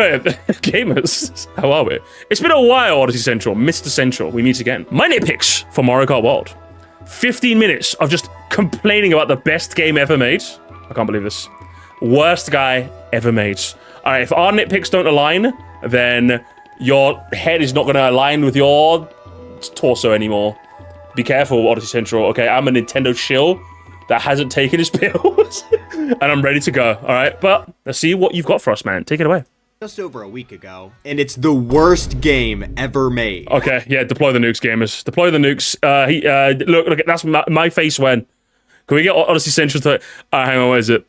Anyway, gamers, how are we? It's been a while, Odyssey Central, Mr. Central. We meet again. My nitpicks for Mario Kart World. 15 minutes of just complaining about the best game ever made. I can't believe this. Worst guy ever made. All right, if our nitpicks don't align, then your head is not going to align with your torso anymore. Be careful, Odyssey Central, okay? I'm a Nintendo shill that hasn't taken his pills, and I'm ready to go, all right? But let's see what you've got for us, man. Take it away. Just over a week ago, and it's the worst game ever made. Okay, yeah, deploy the nukes, gamers. Deploy the nukes. Look, that's my face when. Can we get Odyssey Central to... hang on, where is it?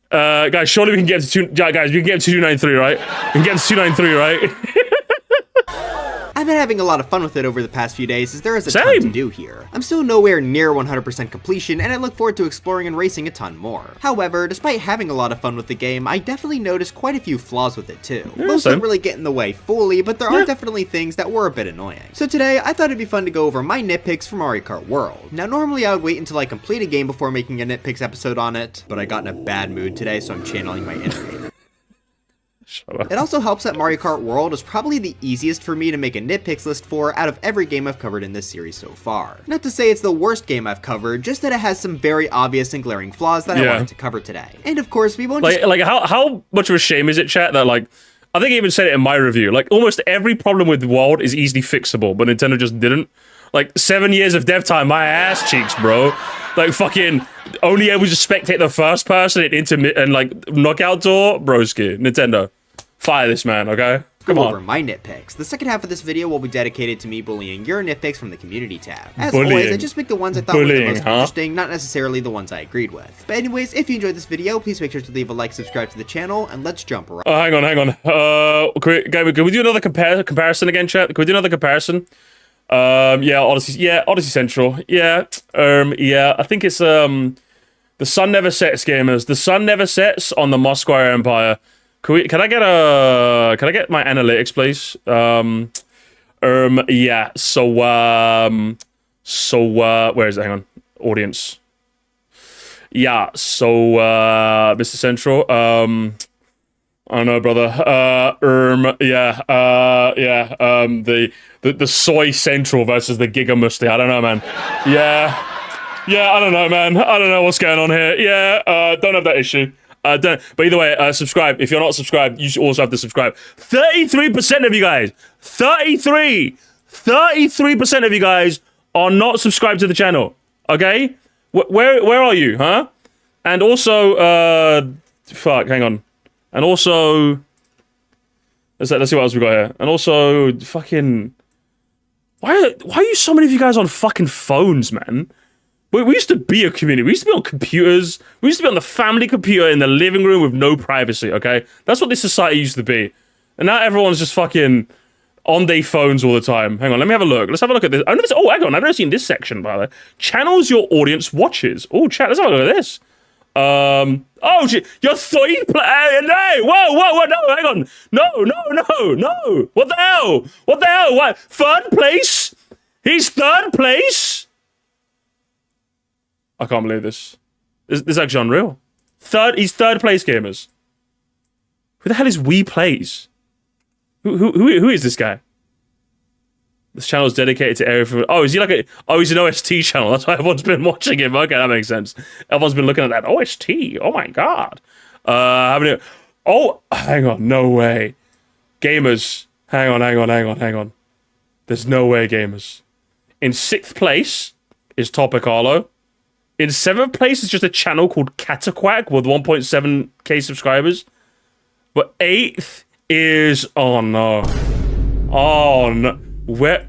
Guys, surely we can get to guys, we can get to 293, right? We can get to 293, right? I've been having a lot of fun with it over the past few days as there is a ton to do here. I'm still nowhere near 100% completion and I look forward to exploring and racing a ton more. However, despite having a lot of fun with the game, I definitely noticed quite a few flaws with it too. Most don't really get in the way fully, but there are definitely things that were a bit annoying. So today, I thought it'd be fun to go over my nitpicks for Mario Kart World. Now normally I would wait until I complete a game before making a nitpicks episode on it, but I got in a bad mood today so I'm channeling my inner hater. It also helps that Mario Kart World is probably the easiest for me to make a nitpicks list for out of every game I've covered in this series so far. Not to say it's the worst game I've covered, just that it has some very obvious and glaring flaws that I wanted to cover today. And of course, we won't how much of a shame is it, chat, that like, I think I even said it in my review, like almost every problem with World is easily fixable, but Nintendo just didn't. Like 7 years of dev time, my ass cheeks, bro. Like fucking only able to spectate the first person and like knockout door, broski. Nintendo, fire this man, okay? Come on. Over my nitpicks. The second half of this video will be dedicated to me bullying your nitpicks from the community tab. As always, I just picked the ones I thought were the most interesting, not necessarily the ones I agreed with. But anyways, if you enjoyed this video, please make sure to leave a like, subscribe to the channel, and let's jump right. Oh, hang on. Can we do another comparison again, chat? Can we do another comparison? Yeah, Odyssey Central. Yeah, I think it's the sun never sets, gamers. The sun never sets on the Moscow Empire. Can I get my analytics, please? Yeah. Where is it? Hang on. Audience. Yeah. So, Mr. Central. I don't know, brother. The soy central versus the Giga Musty. I don't know, man. Yeah, I don't know, man. I don't know what's going on here. Yeah, don't have that issue. But either way, subscribe. If you're not subscribed, you also have to subscribe. 33% of you guys, 33% of you guys are not subscribed to the channel. Okay, where are you, huh? And also, fuck, hang on. And also, let's see what else we got here. And also, fucking, why are you so many of you guys on fucking phones, man? We used to be a community. We used to be on computers. We used to be on the family computer in the living room with no privacy, okay? That's what this society used to be. And now everyone's just fucking on their phones all the time. Hang on, let me have a look. Let's have a look at this. Hang on, I've never seen this section, by the way. Channels your audience watches. Oh, chat, let's have a look at this. Oh shit, you're third place. No, whoa, no, hang on. No. What the hell? What? Third place? He's third place? I can't believe this. This is actually unreal. He's third place, gamers. Who the hell is We Plays? Who is this guy? This channel is dedicated to area for... Oh, is he like a... Oh, he's an OST channel. That's why everyone's been watching him. Okay, that makes sense. Everyone's been looking at that. OST. Oh my god. Oh, hang on. No way. Gamers. Hang on. There's no way, gamers. In 6th place is Topicalo. In 7th place is just a channel called Cataquack with 1.7k subscribers. But 8th is... Oh no. Where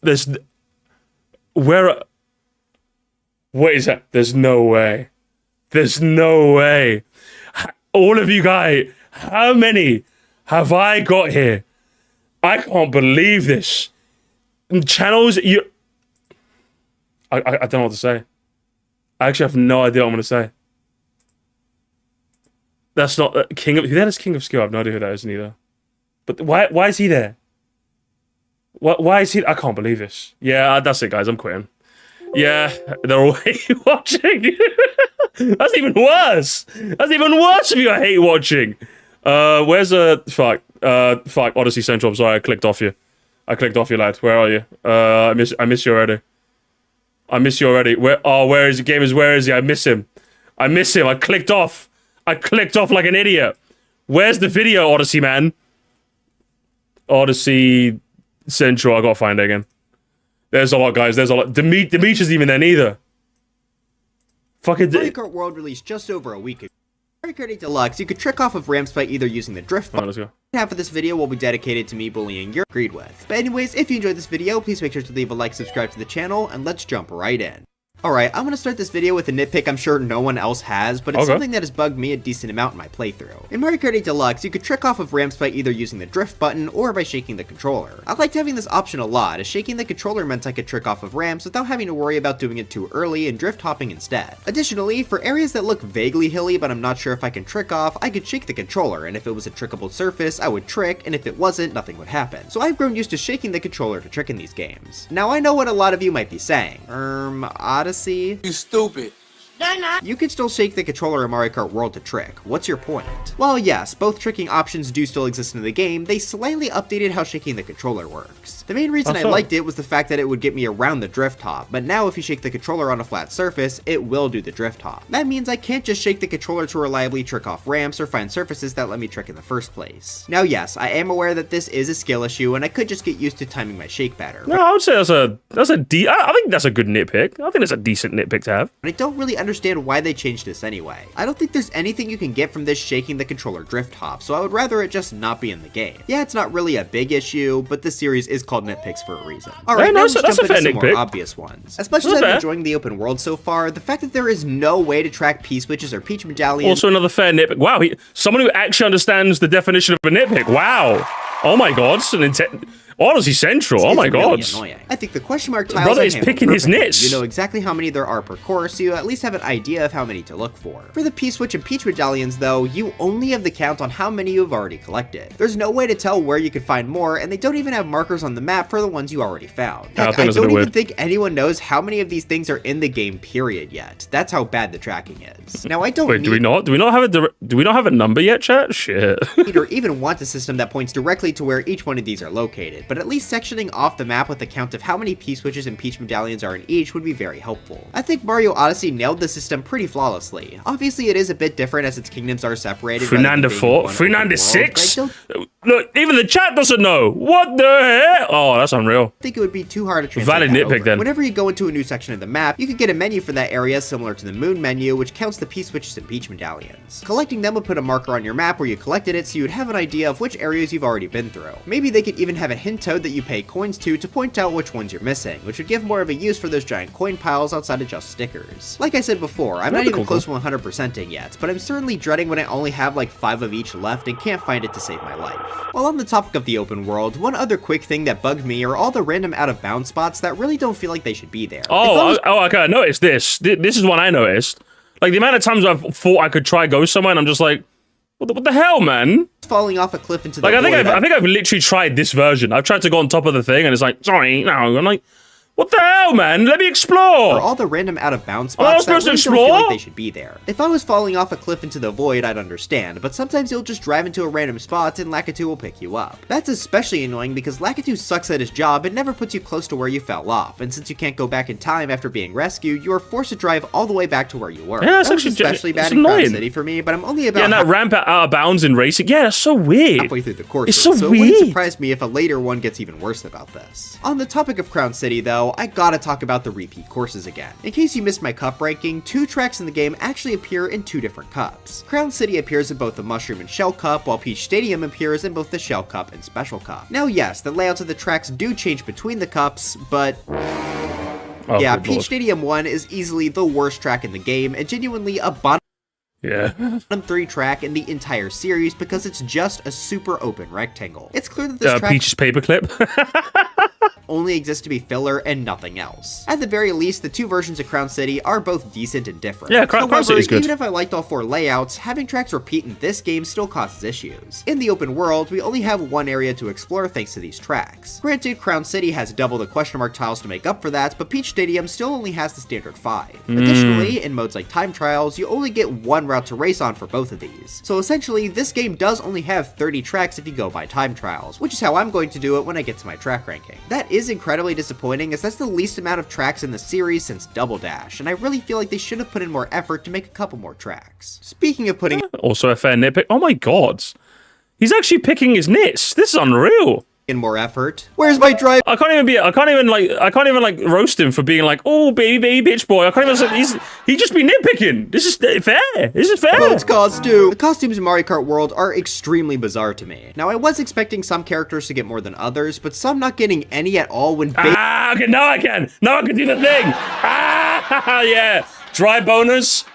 is that? There's no way. All of you guys, how many have I got here? I can't believe this. Channels, I don't know what to say. I actually have no idea what I'm going to say. That's not King of... Who that is King of Skill? I have no idea who that is neither. But why is he there? Why is he... I can't believe this. Yeah, that's it, guys. I'm quitting. Yeah, they're all hate watching. That's even worse. That's even worse if you hate watching. Where's the fuck? Fuck Odyssey Central. I'm sorry, I clicked off you. I clicked off you, lad. Where are you? I miss you already. I miss you already. Where is he? Gamers, where is he? I miss him. I miss him. I clicked off. I clicked off like an idiot. Where's the video, Odyssey, man? Odyssey Central. I gotta find it again. There's a lot, guys. There's a lot. Demetrius even there neither. Fucking. Mario Kart World released just over a week ago. Mario Kart 8 Deluxe, you could trick off of ramps by either using the drift button. Let's go. Half of this video will be dedicated to me bullying your agreed with. But anyways, if you enjoyed this video, please make sure to leave a like, subscribe to the channel, and let's jump right in. Alright, I'm gonna start this video with a nitpick I'm sure no one else has, but it's something that has bugged me a decent amount in my playthrough. In Mario Kart 8 Deluxe, you could trick off of ramps by either using the drift button or by shaking the controller. I liked having this option a lot, as shaking the controller meant I could trick off of ramps without having to worry about doing it too early and drift hopping instead. Additionally, for areas that look vaguely hilly but I'm not sure if I can trick off, I could shake the controller, and if it was a trickable surface, I would trick, and if it wasn't, nothing would happen. So I've grown used to shaking the controller to trick in these games. Now I know what a lot of you might be saying. Odyssey? You stupid. You can still shake the controller in Mario Kart World to trick. What's your point? While yes, both tricking options do still exist in the game, they slightly updated how shaking the controller works. The main reason I liked it was the fact that it would get me around the drift hop, but now if you shake the controller on a flat surface, it will do the drift hop. That means I can't just shake the controller to reliably trick off ramps or find surfaces that let me trick in the first place. Now yes, I am aware that this is a skill issue and I could just get used to timing my shake better. No, I would say I think that's a good nitpick. I think it's a decent nitpick to have. But I don't really understand why they changed this anyway. I don't think there's anything you can get from this shaking the controller drift hop, so I would rather it just not be in the game. Yeah, it's not really a big issue, but this series is called Nitpicks for a reason. Alright, now let's jump into some more obvious ones. As much as I'm enjoying the open world so far, the fact that there is no way to track P-switches or Peach medallions... Also another fair nitpick. Wow, someone who actually understands the definition of a nitpick. Wow. Oh my god, Odyssey Central, oh my god. Really I think the question mark tiles brother is picking his nits. You know exactly how many there are per course, so you at least have an idea of how many to look for. For the P-switch and Peach medallions though, you only have the count on how many you've already collected. There's no way to tell where you could find more, and they don't even have markers on the map for the ones you already found. Heck, I don't even think anyone knows how many of these things are in the game period yet. That's how bad the tracking is. Now I don't Wait, do we not have a number yet, chat? Shit. or even want a system that points directly to where each one of these are located, but at least sectioning off the map with a count of how many P-switches and Peach medallions are in each would be very helpful. I think Mario Odyssey nailed the system pretty flawlessly. Obviously it is a bit different as its kingdoms are separated. Funanda 4? Funanda 6? Look, even the chat doesn't know. What the heck? Oh, that's unreal. I think it would be too hard to translate Valid nitpick over. Then. Whenever you go into a new section of the map, you could get a menu for that area similar to the moon menu, which counts the P-switches and Peach medallions. Collecting them would put a marker on your map where you collected it so you would have an idea of which areas you've already been through. Maybe they could even have a hint toad that you pay coins to point out which ones you're missing, which would give more of a use for those giant coin piles outside of just stickers. Like I said before, I'm not even close to 100%ing yet, but I'm certainly dreading when I only have like 5 of each left and can't find it to save my life. While on the topic of the open world, one other quick thing that bugged me are all the random out of bounds spots that really don't feel like they should be there. Okay, I noticed this. This is one I noticed. Like the amount of times I've thought I could try go somewhere and I'm just like, what the hell, man? Falling off a cliff into the void. I think I've literally tried this version. I've tried to go on top of the thing and it's like, sorry, no. I'm like, what the hell, man? Let me explore! Or all the random out-of-bounds spots that really don't feel like they should be there. If I was falling off a cliff into the void, I'd understand, but sometimes you'll just drive into a random spot and Lakitu will pick you up. That's especially annoying because Lakitu sucks at his job and never puts you close to where you fell off, and since you can't go back in time after being rescued, you are forced to drive all the way back to where you were. Yeah, that's actually especially bad in Crown City for me, but I'm only about that ramp out of bounds in racing. Yeah, that's so weird. Halfway through the course, it's so weird. It wouldn't surprise me if a later one gets even worse about this. On the topic of Crown City though, I gotta talk about the repeat courses again. In case you missed my cup ranking, 2 tracks in the game actually appear in 2 different cups. Crown City appears in both the Mushroom and Shell Cup, while Peach Stadium appears in both the Shell Cup and Special Cup. Now yes, the layouts of the tracks do change between the cups, but... yeah, Peach Stadium 1 is easily the worst track in the game, and genuinely a bottom 3 track in the entire series because it's just a super open rectangle. It's clear that this track... Peach's paperclip. only exist to be filler and nothing else. At the very least, the two versions of Crown City are both decent and different. Yeah, Crown City is good. Even if I liked all 4 layouts, having tracks repeat in this game still causes issues. In the open world, we only have one area to explore thanks to these tracks. Granted, Crown City has double the question mark tiles to make up for that, but Peach Stadium still only has the standard 5. Additionally, in modes like time trials, you only get one route to race on for both of these. So essentially, this game does only have 30 tracks if you go by time trials, which is how I'm going to do it when I get to my track ranking. That is incredibly disappointing, as that's the least amount of tracks in the series since Double Dash, and I really feel like they should have put in more effort to make a couple more tracks. Speaking of putting also a fair nitpick. Oh my god. He's actually picking his nits. This is unreal. In more effort. Where's my drive? I can't even like roast him for being like, oh baby bitch boy. I can't even he just be nitpicking. This is fair. This is fair. Boat's costume. The costumes in Mario Kart World are extremely bizarre to me. Now I was expecting some characters to get more than others, but some not getting any at all when okay, now I can do the thing. Yeah. Dry boners.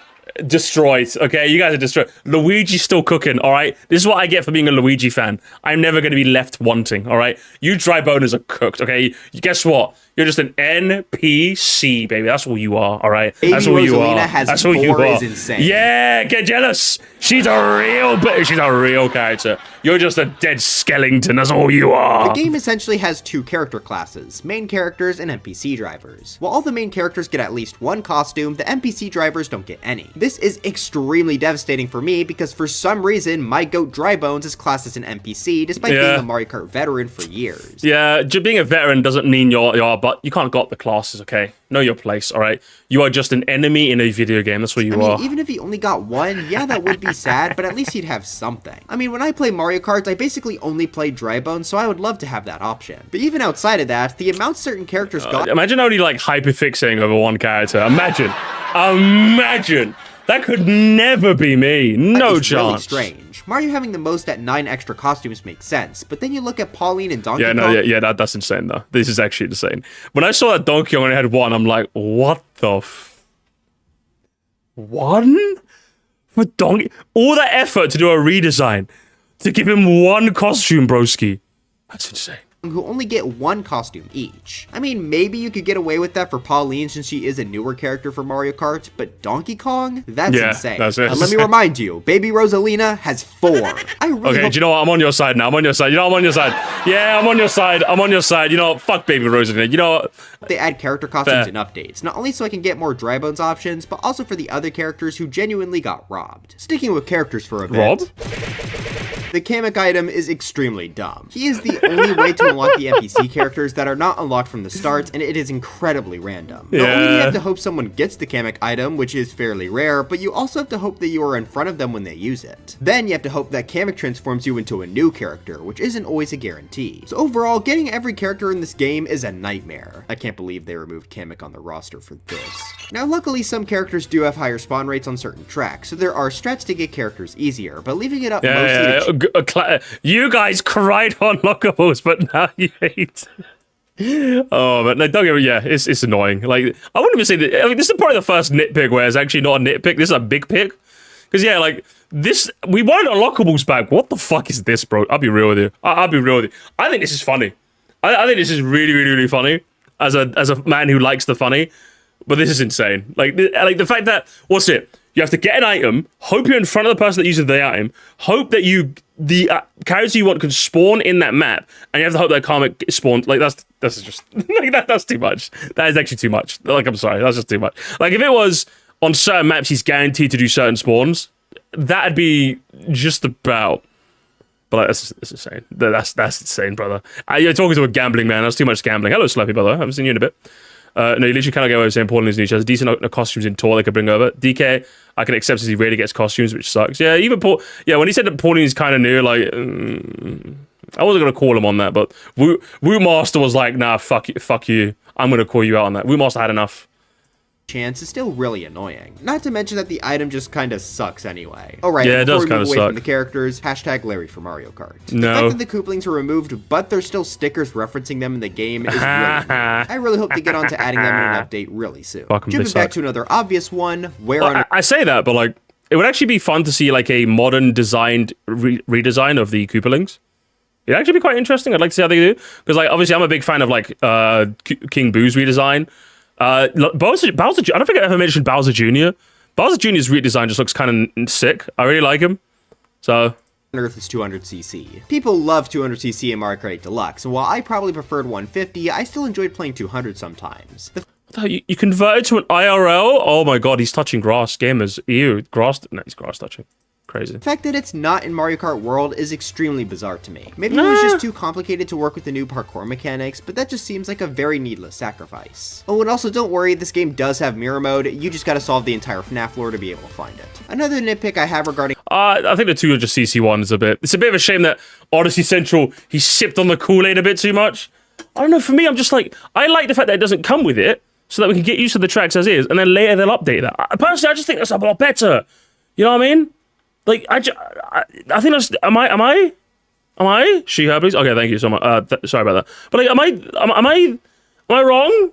Destroyed. Okay, you guys are destroyed. Luigi's still cooking, all right? This is what I get for being a Luigi fan. I'm never going to be left wanting, all right? You dry boners are cooked, okay? Guess what? You're just an NPC, baby. That's what you are, all right? Baby That's what you are. That's what you are. Is insane. Yeah, get jealous. She's a real character. You're just a dead skeleton. That's all you are. The game essentially has 2 character classes, main characters and NPC drivers. While all the main characters get at least one costume, the NPC drivers don't get any. This is extremely devastating for me because for some reason, my goat Drybones is classed as an NPC despite being a Mario Kart veteran for years. Yeah, being a veteran doesn't mean you're but you can't got the classes, okay? Know your place, all right? You are just an enemy in a video game. That's what you are. Even if he only got one, yeah, that would be sad, but at least he'd have something. I mean, when I play Mario Kart, I basically only play Drybones, so I would love to have that option. But even outside of that, the amount certain characters got... Imagine only like hyperfixating over one character. Imagine. That could never be me. No chance. Really strange. Mario having the most at 9 extra costumes makes sense, but then you look at Pauline and Donkey Kong... That's insane though. This is actually insane. When I saw that Donkey Kong only had 1, I'm like, what the 1? For Donkey... All that effort to do a redesign, to give him 1 costume, broski. That's insane. Who only get 1 costume each. I mean, maybe you could get away with that for Pauline since she is a newer character for Mario Kart, but Donkey Kong? That's insane. That's it. Let me remind you, Baby Rosalina has 4. Okay, do you know what? I'm on your side now. I'm on your side. You know, I'm on your side. Yeah, I'm on your side. I'm on your side. You know, fuck Baby Rosalina. You know what? They add character costumes and updates, not only so I can get more Drybones options, but also for the other characters who genuinely got robbed. Sticking with characters for a bit. Robbed? The Kamek item is extremely dumb. He is the only way to unlock the NPC characters that are not unlocked from the start, and it is incredibly random. Not only do you have to hope someone gets the Kamek item, which is fairly rare, but you also have to hope that you are in front of them when they use it. Then you have to hope that Kamek transforms you into a new character, which isn't always a guarantee. So overall, getting every character in this game is a nightmare. I can't believe they removed Kamek on the roster for this. Now luckily some characters do have higher spawn rates on certain tracks, so there are strats to get characters easier, but leaving it up mostly to you guys cried on lockables, but now you hate. Oh, but like, don't get me. Yeah, it's annoying. Like, I wouldn't even say that. I mean, this is probably the first nitpick where it's actually not a nitpick. This is a big pick. Because yeah, like this, we wanted unlockables back. What the fuck is this, bro? I'll be real with you. I'll be real with you. I think this is funny. I think this is really, really, really funny. As a man who likes the funny, but this is insane. Like the fact that what's it? You have to get an item, hope you're in front of the person that uses the item, hope that the character you want can spawn in that map, and you have to hope that Kamek spawns. Like that's just like that's too much. That is actually too much. Like I'm sorry, that's just too much. Like if it was on certain maps he's guaranteed to do certain spawns, that'd be just about. But like, that's insane. That's insane, brother. You're talking to a gambling man. That's too much gambling. Hello, Slappy, brother. I haven't seen you in a bit. No, you literally cannot get away with saying Pauline is new. She has decent costumes in tour they could bring over. DK, I can accept as he really gets costumes, which sucks. Yeah, even Paul. Yeah, when he said that Pauline is kind of new, like, I wasn't gonna call him on that, but Woo Master was like, nah, fuck you. I'm gonna call you out on that. Woo Master had enough. Chance is still really annoying. Not to mention that the item just kind of sucks anyway. Alright, yeah, it does kind of suck. From the characters, hashtag Larry for Mario Kart. No. The fact that the Koopalings are removed, but there's still stickers referencing them in the game is really annoying. I really hope to get on to adding them in an update really soon. Jumping back to another obvious one, where I say that, but like, it would actually be fun to see like a modern designed redesign of the Koopalings. It'd actually be quite interesting. I'd like to see how they do. Because, like, obviously, I'm a big fan of, like, King Boo's redesign. Bowser, I don't think I ever mentioned Bowser Jr. Bowser Jr.'s redesign just looks kind of sick. I really like him. So... Earth is 200cc. People love 200cc in Mario Kart 8 Deluxe, and while I probably preferred 150, I still enjoyed playing 200 sometimes. You converted to an IRL? Oh my god, he's touching grass. Gamers. Ew. Grass? No, he's grass touching. Crazy. The fact that it's not in Mario Kart World is extremely bizarre to me. Maybe it was just too complicated to work with the new parkour mechanics, but that just seems like a very needless sacrifice. Oh, and also don't worry, this game does have mirror mode, you just gotta solve the entire FNAF lore to be able to find it. Another nitpick I have regarding I think the 200cc one is it's a bit of a shame that Odyssey Central, he sipped on the Kool-Aid a bit too much. I don't know, for me, I'm just like, I like the fact that it doesn't come with it, so that we can get used to the tracks as is, and then later they'll update that. Personally, I just think that's a lot better. You know what I mean? Like, I think that's, am I? She, her, please? Okay, thank you so much. Sorry about that. But, like, am I wrong?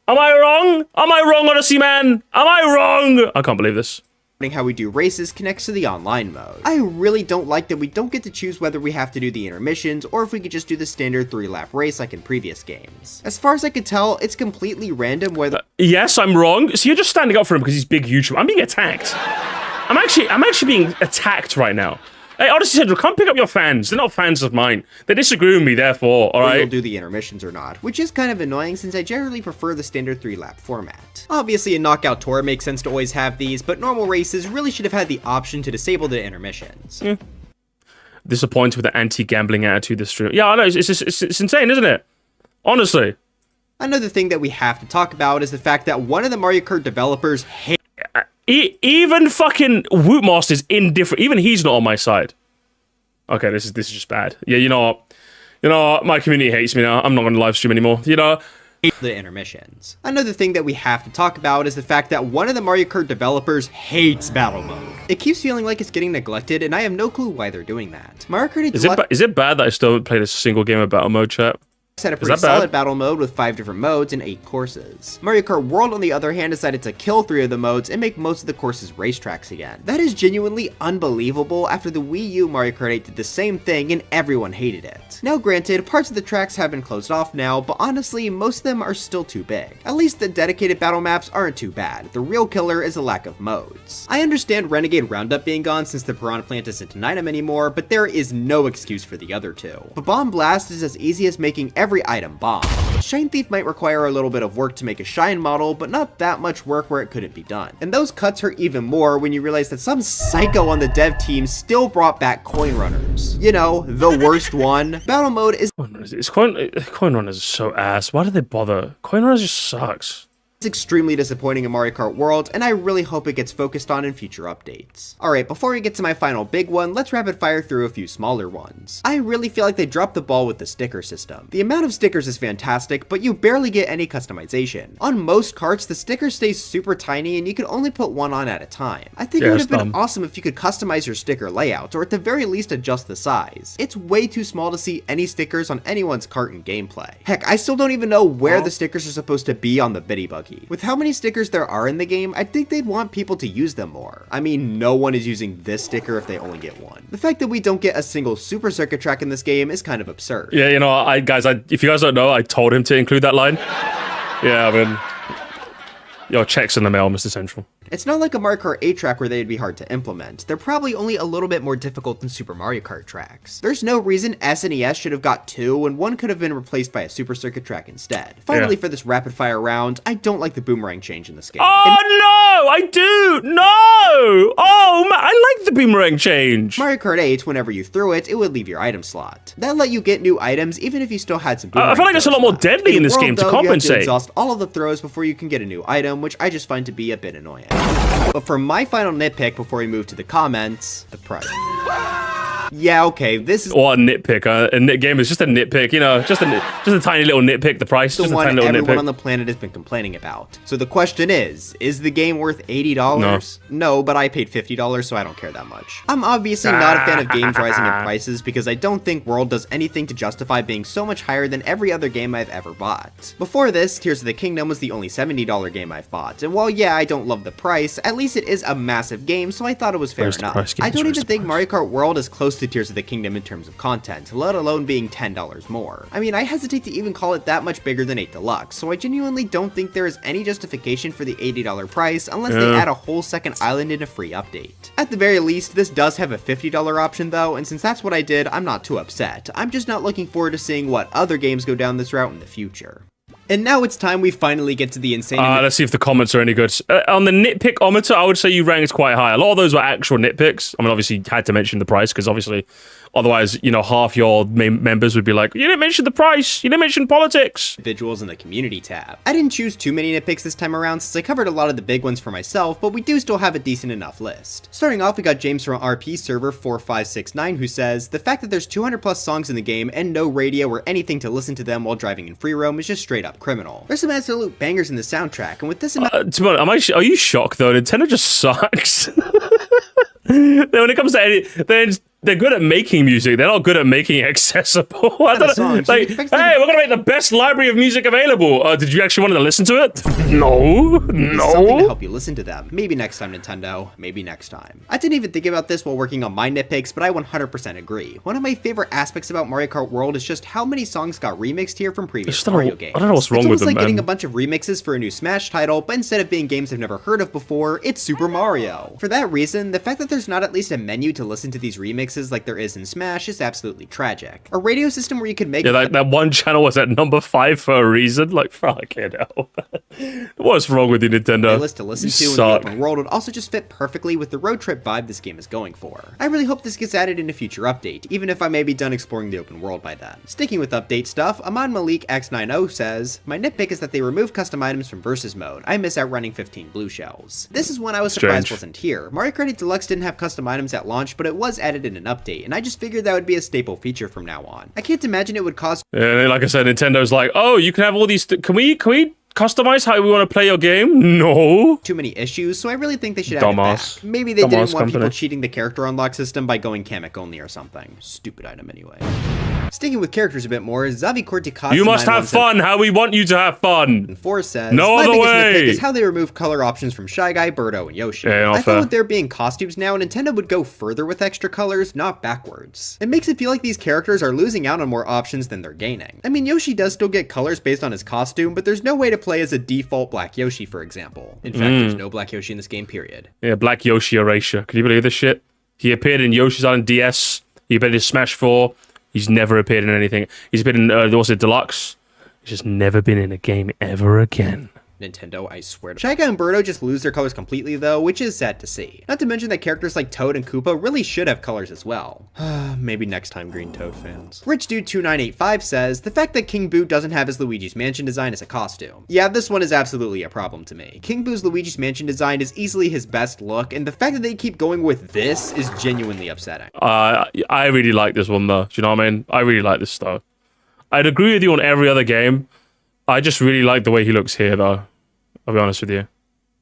Am I wrong, Odyssey man? Am I wrong? I can't believe this. How we do races connects to the online mode. I really don't like that we don't get to choose whether we have to do the intermissions or if we could just do the standard 3-lap race like in previous games. As far as I could tell, it's completely random whether- Yes, I'm wrong. So you're just standing up for him because he's big YouTube. I'm being attacked. I'm actually being attacked right now. Hey, Odyssey Central, come pick up your fans. They're not fans of mine. They disagree with me, therefore, alright? We'll do the intermissions or not, which is kind of annoying since I generally prefer the standard 3-lap format. Obviously, in Knockout Tour, it makes sense to always have these, but normal races really should have had the option to disable the intermissions. Disappointed with the anti-gambling attitude this stream. Yeah, I know, it's insane, isn't it? Honestly. Another thing that we have to talk about is the fact that one of the Mario Kart developers even fucking Wootmaster's indifferent. Even he's not on my side. Okay, this is just bad. Yeah, you know what? My community hates me now. I'm not going to live stream anymore. You know. The intermissions. Another thing that we have to talk about is the fact that one of the Mario Kart developers hates battle mode. It keeps feeling like it's getting neglected, and I have no clue why they're doing that. Mario Kart is it bad that I still haven't played a single game of battle mode, chat? Had a pretty solid battle mode with 5 different modes and 8 courses. Mario Kart World, on the other hand, decided to kill 3 of the modes and make most of the courses racetracks again. That is genuinely unbelievable after the Wii U Mario Kart 8 did the same thing and everyone hated it. Now granted, parts of the tracks have been closed off now, but honestly, most of them are still too big. At least the dedicated battle maps aren't too bad. The real killer is a lack of modes. I understand Renegade Roundup being gone since the Piranha Plant isn't an item anymore, but there is no excuse for the other two. But Bomb Blast is as easy as making every item bomb. Shine Thief might require a little bit of work to make a shine model, but not that much work where it couldn't be done. And those cuts hurt even more when you realize that some psycho on the dev team still brought back coin runners. You know, the worst one. Battle mode is coin runners are so ass. Why do they bother? Coin runners just sucks. It's extremely disappointing in Mario Kart World, and I really hope it gets focused on in future updates. Alright, before we get to my final big one, let's rapid fire through a few smaller ones. I really feel like they dropped the ball with the sticker system. The amount of stickers is fantastic, but you barely get any customization. On most carts, the sticker stays super tiny and you can only put one on at a time. I think it would have been awesome if you could customize your sticker layout, or at the very least adjust the size. It's way too small to see any stickers on anyone's cart in gameplay. Heck, I still don't even know where the stickers are supposed to be on the Biddy Buggy. With how many stickers there are in the game, I think they'd want people to use them more. I mean, no one is using this sticker if they only get one. The fact that we don't get a single Super Circuit track in this game is kind of absurd. Yeah, you know, if you guys don't know, I told him to include that line. Yeah, I mean, your check's in the mail, Mr. Central. It's not like a Mario Kart 8 track where they'd be hard to implement. They're probably only a little bit more difficult than Super Mario Kart tracks. There's no reason SNES should have got 2 when one could have been replaced by a Super Circuit track instead. Finally, for this rapid fire round, I don't like the boomerang change in this game. Oh no, I do! No! Oh man, I like the boomerang change! Mario Kart 8, whenever you threw it, it would leave your item slot. That let you get new items even if you still had some boomerang. I feel like it's a lot more deadly in this game to compensate. You have to exhaust all of the throws before you can get a new item, which I just find to be a bit annoying. But for my final nitpick before we move to the comments, the price. Yeah, okay, this is... Or a nitpick, a game is just a nitpick, you know, just a tiny little nitpick, the price, just a tiny little nitpick. The one everyone on the planet has been complaining about. So the question is the game worth $80? No, but I paid $50, so I don't care that much. I'm obviously not a fan of games rising in prices because I don't think World does anything to justify being so much higher than every other game I've ever bought. Before this, Tears of the Kingdom was the only $70 game I've bought, and while yeah, I don't love the price, at least it is a massive game, so I thought it was fair enough. I don't even think Mario Kart World is close close to Tears of the Kingdom in terms of content, let alone being $10 more. I mean, I hesitate to even call it that much bigger than 8 Deluxe, so I genuinely don't think there is any justification for the $80 price unless they add a whole second island in a free update. At the very least, this does have a $50 option though, and since that's what I did, I'm not too upset. I'm just not looking forward to seeing what other games go down this route in the future. And now it's time we finally get to the insane. Let's see if the comments are any good. On the nitpickometer, I would say you ranked quite high. A lot of those were actual nitpicks. I mean, obviously, you had to mention the price because obviously, otherwise, you know, half your members would be like, you didn't mention the price, you didn't mention politics. Individuals in the community tab. I didn't choose too many nitpicks this time around since I covered a lot of the big ones for myself, but we do still have a decent enough list. Starting off, we got James from RP server 4569 who says, the fact that there's 200 plus songs in the game and no radio or anything to listen to them while driving in free roam is just straight up criminal. There's some absolute bangers in the soundtrack, and with this amount- are you shocked though? Nintendo just sucks. When it comes to any, they're good at making music. They're not good at making it accessible. I don't know, like, hey, we're gonna make the best library of music available. Did you actually want to listen to it? No. Something to help you listen to them. Maybe next time, Nintendo. Maybe next time. I didn't even think about this while working on my nitpicks, but I 100% agree. One of my favorite aspects about Mario Kart World is just how many songs got remixed here from previous Mario games. I don't know what's wrong with them, It's almost like man. getting a bunch of remixes for a new Smash title, but instead of being games I've never heard of before, it's Super Mario. For that reason, the fact that there's not at least a menu to listen to these remixes like there is in Smash is absolutely tragic. A radio system where you could make that one channel was at number 5 for a reason. Like, fucking hell. What's wrong with you, Nintendo? Playlist to listen to in the open world would also just fit perfectly with the road trip vibe this game is going for. I really hope this gets added in a future update, even if I may be done exploring the open world by then. Sticking with update stuff, Aman Malik X90 says, my nitpick is that they remove custom items from versus mode. I miss outrunning 15 blue shells. This is one I was surprised wasn't here. Mario Kart 8 Deluxe didn't have custom items at launch, but it was added in an update, and I just figured that would be a staple feature from now on. I can't imagine it would cost. Yeah, like I said, Nintendo's like, oh, you can have all these. Can we customize how we want to play your game? No. Too many issues, so I really think they should add it back. Maybe they didn't want people cheating the character unlock system by going Kamek only or something. Stupid item anyway. Sticking with characters a bit more, Zavi Corticaz. You must have fun how we want you to have fun. And 4 says, no my other biggest way nitpick is how they remove color options from Shy Guy, Birdo, and Yoshi. Yeah, I thought with there being costumes now, Nintendo would go further with extra colors, not backwards. It makes it feel like these characters are losing out on more options than they're gaining. I mean, Yoshi does still get colors based on his costume, but there's no way to play as a default Black Yoshi, for example. In fact, there's no Black Yoshi in this game, period. Yeah, Black Yoshi erasure. Can you believe this shit? He appeared in Yoshi's Island DS. He appeared in Smash 4. He's never appeared in anything. He's appeared in, what's it, Deluxe? He's just never been in a game ever again. Nintendo, I swear to. Shy Guy and Birdo just lose their colors completely though, which is sad to see. Not to mention that characters like Toad and Koopa really should have colors as well. Maybe next time, Green Toad fans. Rich Dude 2985 says, the fact that King Boo doesn't have his Luigi's Mansion design as a costume. Yeah, this one is absolutely a problem to me. King Boo's Luigi's Mansion design is easily his best look, and the fact that they keep going with this is genuinely upsetting. I really like this one though. Do you know what I mean? I really like this though. I'd agree with you on every other game. I just really like the way he looks here though. I'll be honest with you.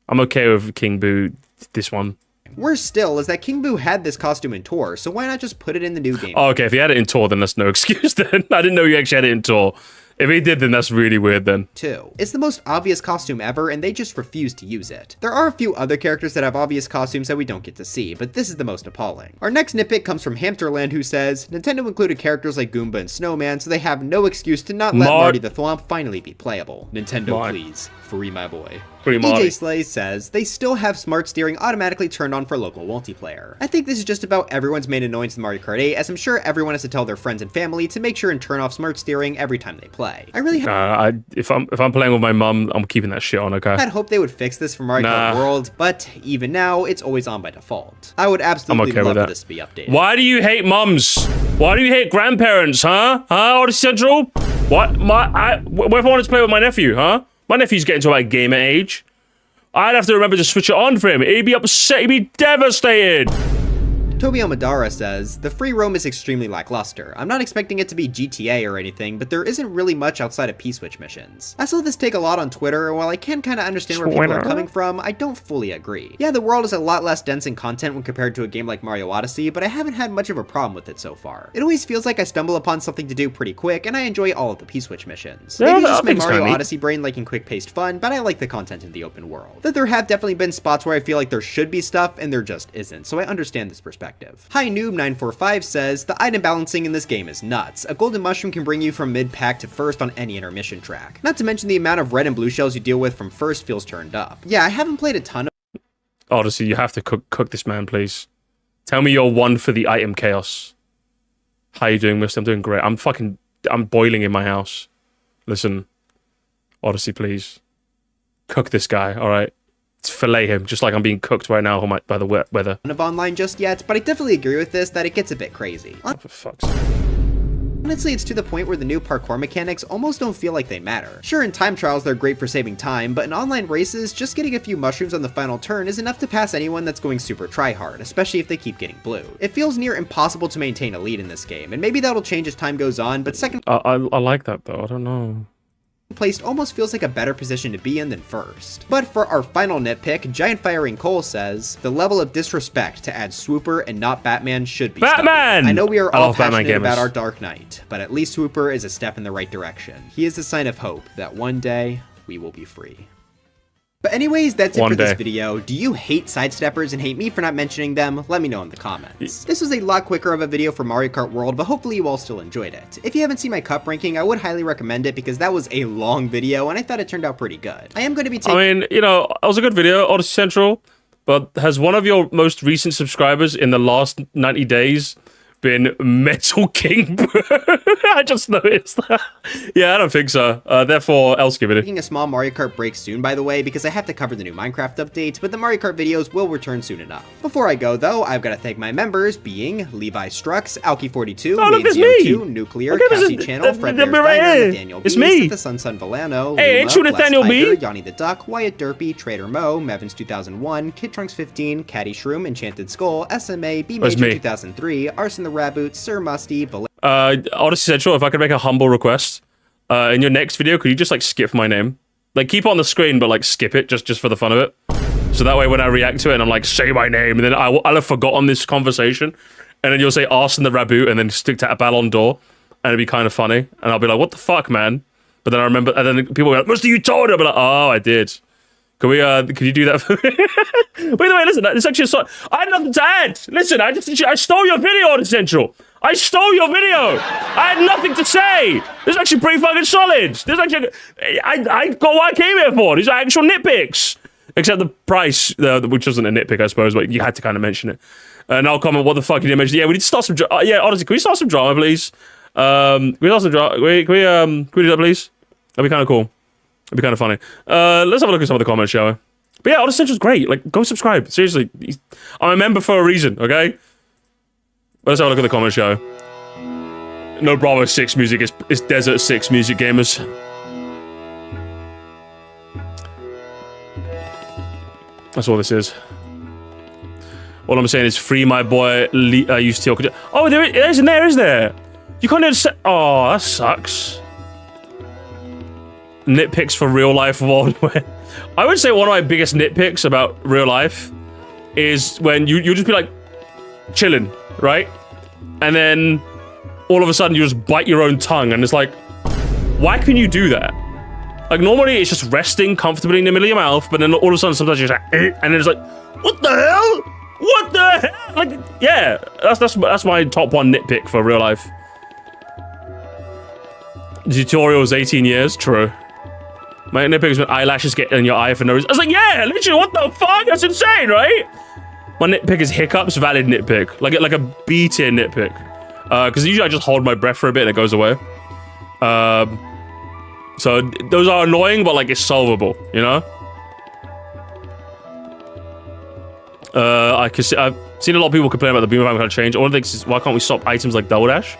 I'm okay with King Boo, this one. Worse still is that King Boo had this costume in Tour, so why not just put it in the new game? Oh, okay, if he had it in Tour, then that's no excuse then. I didn't know you actually had it in Tour. If he did, then that's really weird then. 2. It's the most obvious costume ever, and they just refuse to use it. There are a few other characters that have obvious costumes that we don't get to see, but this is the most appalling. Our next nitpick comes from Hamsterland, who says, Nintendo included characters like Goomba and Snowman, so they have no excuse to not let Marty the Thwomp finally be playable. Nintendo, please. Free my boy. DJ Slay says, they still have smart steering automatically turned on for local multiplayer. I think this is just about everyone's main annoyance in Mario Kart 8, as I'm sure everyone has to tell their friends and family to make sure and turn off smart steering every time they play. I really if I'm playing with my mum, I'm keeping that shit on, okay? I'd hope they would fix this for Mario Kart World, but even now, it's always on by default. I would absolutely love for this to be updated. Why do you hate mums? Why do you hate grandparents, huh? Odyssey Central? What? What if I wanted to play with my nephew, huh? My nephew's getting to about gamer age. I'd have to remember to switch it on for him. He'd be upset. He'd be devastated. Tobi Amadara says, the free roam is extremely lackluster. I'm not expecting it to be GTA or anything, but there isn't really much outside of P-Switch missions. I saw this take a lot on Twitter, and while I can kinda understand where people are coming from, I don't fully agree. Yeah, the world is a lot less dense in content when compared to a game like Mario Odyssey, but I haven't had much of a problem with it so far. It always feels like I stumble upon something to do pretty quick, and I enjoy all of the P-Switch missions. Maybe it's just my Mario Odyssey brain liking quick-paced fun, but I like the content in the open world. Though there have definitely been spots where I feel like there should be stuff, and there just isn't, so I understand this perspective. perspective. Hi Noob 945 says, the item balancing in this game is nuts. A golden mushroom can bring you from mid-pack to first on any intermission track. Not to mention the amount of red and blue shells you deal with from first feels turned up. Yeah, I haven't played a ton of Odyssey, you have to cook this man, please. Tell me you're one for the item chaos. How you doing, mister? I'm doing great. I'm boiling in my house. Listen, Odyssey, please. Cook this guy, alright? Fillet him, just like I'm being cooked right now by the weather. Of online just yet, but I definitely agree with this that it gets a bit crazy. Oh, for fuck's sake. Honestly, it's to the point where the new parkour mechanics almost don't feel like they matter. Sure, in time trials they're great for saving time, but in online races, just getting a few mushrooms on the final turn is enough to pass anyone that's going super tryhard, especially if they keep getting blue. It feels near impossible to maintain a lead in this game, and maybe that'll change as time goes on, but second I like that though, I don't know. placed almost feels like a better position to be in than first. But for our final nitpick, Giant Firing Cole says, the level of disrespect to add Swooper and not Batman should be Batman! Studied. I know we are all passionate about our Dark Knight, but at least Swooper is a step in the right direction. He is a sign of hope that one day we will be free. But anyways, that's it for this video. Do you hate sidesteppers and hate me for not mentioning them? Let me know in the comments. This was a lot quicker of a video for Mario Kart World, but hopefully you all still enjoyed it. If you haven't seen my cup ranking, I would highly recommend it because that was a long video and I thought it turned out pretty good. I am going to be taking... I mean, you know, it was a good video, Odyssey Central, but has one of your most recent subscribers in the last 90 days been Metal King? I just noticed that. Yeah, I don't think so. Therefore, else give it. Taking a small Mario Kart break soon, by the way, because I have to cover the new Minecraft update, but the Mario Kart videos will return soon enough. Before I go, though, I've got to thank my members, being Levi Strux, Alki42, Manzio2, Nuclear, Cassie Channel, Fred Bears Diner, Nathaniel B, Sith the Sun Villano, hey, ain't you Nathaniel B? Yanni the Duck, Wyatt Derpy, Trader Mo, Mevins 2001, Kid Trunks 15, Caddy Shroom, Enchanted Skull, SMA, B Major 2003, Arson the Raboot, Sir Musty, Odyssey Central, if I could make a humble request, in your next video, could you just like skip my name? Like keep it on the screen, but like skip it just for the fun of it. So that way when I react to it and I'm like, say my name, and then I'll have forgotten this conversation, and then you'll say Arson the Raboot and then stick to a Ballon d'Or, and it'd be kind of funny, and I'll be like, what the fuck, man? But then I remember, and then people will be like, Musty, you told her? I'll be like, oh, I did. Can you do that for me? By the way, listen, it's actually a song. I had nothing to add. Listen, I stole your video on Essential. I stole your video. I had nothing to say. This is actually pretty fucking solid. This is actually, I got what I came here for. These are actual nitpicks. Except the price, which wasn't a nitpick, I suppose, but you had to kind of mention it. And I'll comment, what the fuck you didn't mention? Yeah, we need to start some drama. Yeah, honestly, can we start some drama, please? Can we start some drama? Can we do that, please? That'd be kind of cool. It'd be kind of funny. Let's have a look at some of the comments, shall we? But yeah, Odyssey Central's great. Like, go subscribe. Seriously. I'm a member for a reason, okay? But let's have a look at the comments, shall we? No Bravo 6 music. It's Desert 6 music, gamers. That's all this is. All I'm saying is free my boy used to... Oh, there is in there, is there? You can't just... Oh, that sucks. Nitpicks for real life world. I would say one of my biggest nitpicks about real life is when you just be like chilling, right? And then all of a sudden you just bite your own tongue, and it's like, why can you do that? Like normally it's just resting comfortably in the middle of your mouth, but then all of a sudden sometimes you're just like, and then it's like, what the hell? What the hell? Like, yeah, that's my top one nitpick for real life. The tutorial was 18 years, true. My nitpick is when eyelashes get in your eye for no reason. I was like, yeah, literally, what the fuck? That's insane, right? My nitpick is hiccups, valid nitpick. Like a B tier nitpick. Because usually I just hold my breath for a bit and it goes away. So those are annoying, but like it's solvable, you know? I've seen a lot of people complain about the beam having kind of change. All I think is, why can't we stop items like Double Dash?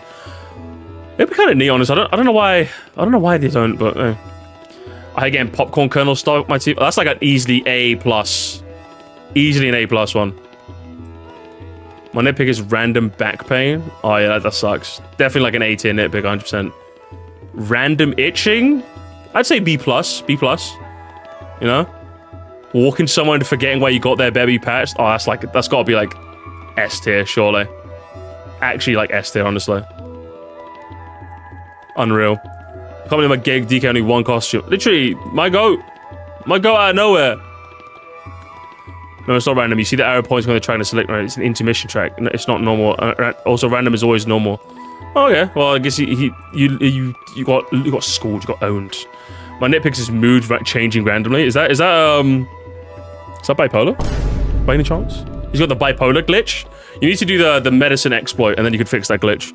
It'd be kind of neat, honest. I don't know why they don't, but I hate getting popcorn kernel stuck my teeth. That's like an easily A+. Easily an A+ one. My nitpick is random back pain. Oh yeah, that sucks. Definitely like an A tier nitpick, 100%. Random itching? I'd say B+. B+. You know? Walking somewhere and forgetting where you got their baby patched. Oh, that's gotta be like S tier, surely. Actually like S tier, honestly. Unreal. I can't believe my gig DK only one costume. Literally, my goat out of nowhere. No, it's not random. You see the arrow pointing on the track to select, right? It's an intermission track. It's not normal. Also, random is always normal. Oh, yeah. Well, I guess you got schooled. You got owned. My nitpicks is mood changing randomly. Is that bipolar? By any chance? He's got the bipolar glitch. You need to do the medicine exploit, and then you could fix that glitch.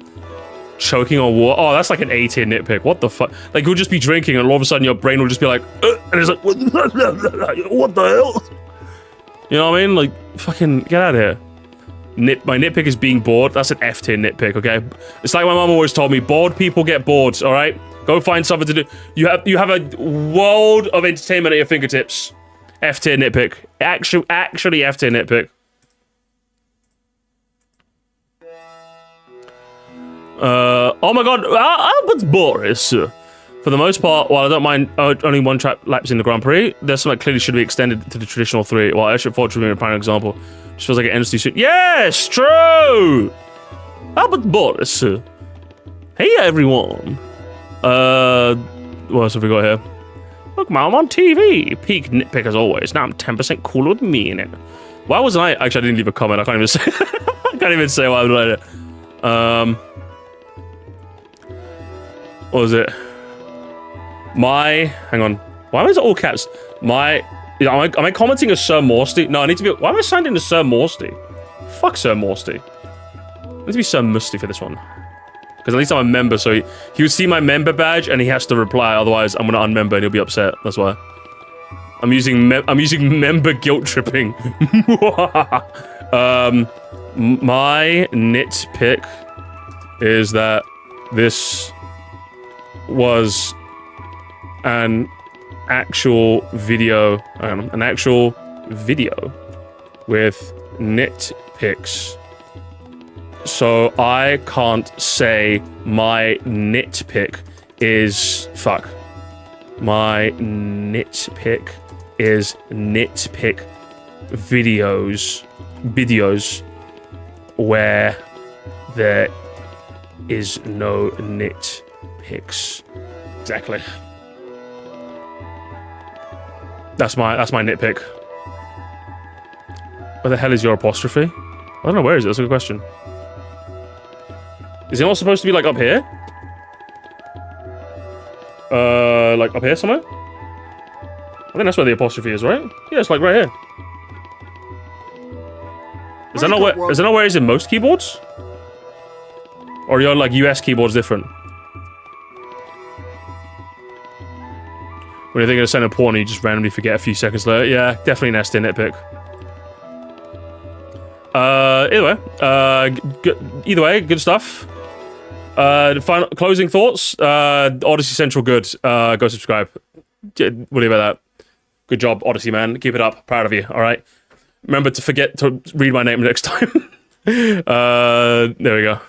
Choking on water. Oh, that's like an A-tier nitpick. What the fuck? Like, you'll just be drinking, and all of a sudden your brain will just be like, and it's like, what the hell? You know what I mean? Like, fucking get out of here. My nitpick is being bored. That's an F-tier nitpick, okay? It's like my mom always told me, bored people get bored, all right? Go find something to do. You have a world of entertainment at your fingertips. F-tier nitpick. Actually F-tier nitpick. Oh my god, Albert's Boris. For the most part, while I don't mind only one track laps in the Grand Prix, there's something that clearly should be extended to the traditional 3. Well, Airship Fortress being a prime example. Just feels like it ends too soon. Yes, true! Albert Boris. Hey everyone. What else have we got here? Look, man, I'm on TV. Peak nitpick as always. Now I'm 10% cooler with me in it. Why wasn't I? Actually, I didn't leave a comment. I can't even say. I can't even say why I did it. What was it? Hang on. Why is it all caps? Am I commenting as Sir Moresty? No, I need to be. Why am I signed into Sir Moresty? Fuck Sir Moresty. I need to be Sir Musty for this one. Because at least I'm a member, so he would see my member badge and he has to reply. Otherwise, I'm gonna unmember and he'll be upset. That's why. I'm using member guilt tripping. My nitpick is that this was an actual video, with nitpicks. So I can't say my nitpick is My nitpick is nitpick videos where there is no nitpicks. Exactly. That's my nitpick. Where the hell is your apostrophe? I don't know, where is it? That's a good question. Is it not supposed to be like up here? Like up here somewhere? I think that's where the apostrophe is, right? Yeah, it's like right here. Is that not where it is in most keyboards? Or are your like US keyboards different? When you think of something important, you just randomly forget a few seconds later. Yeah, definitely an S-tier nitpick. Either way, good stuff. Final closing thoughts. Odyssey Central, good. Go subscribe. What do you about that? Good job, Odyssey, man. Keep it up. Proud of you. All right. Remember to forget to read my name next time. There we go.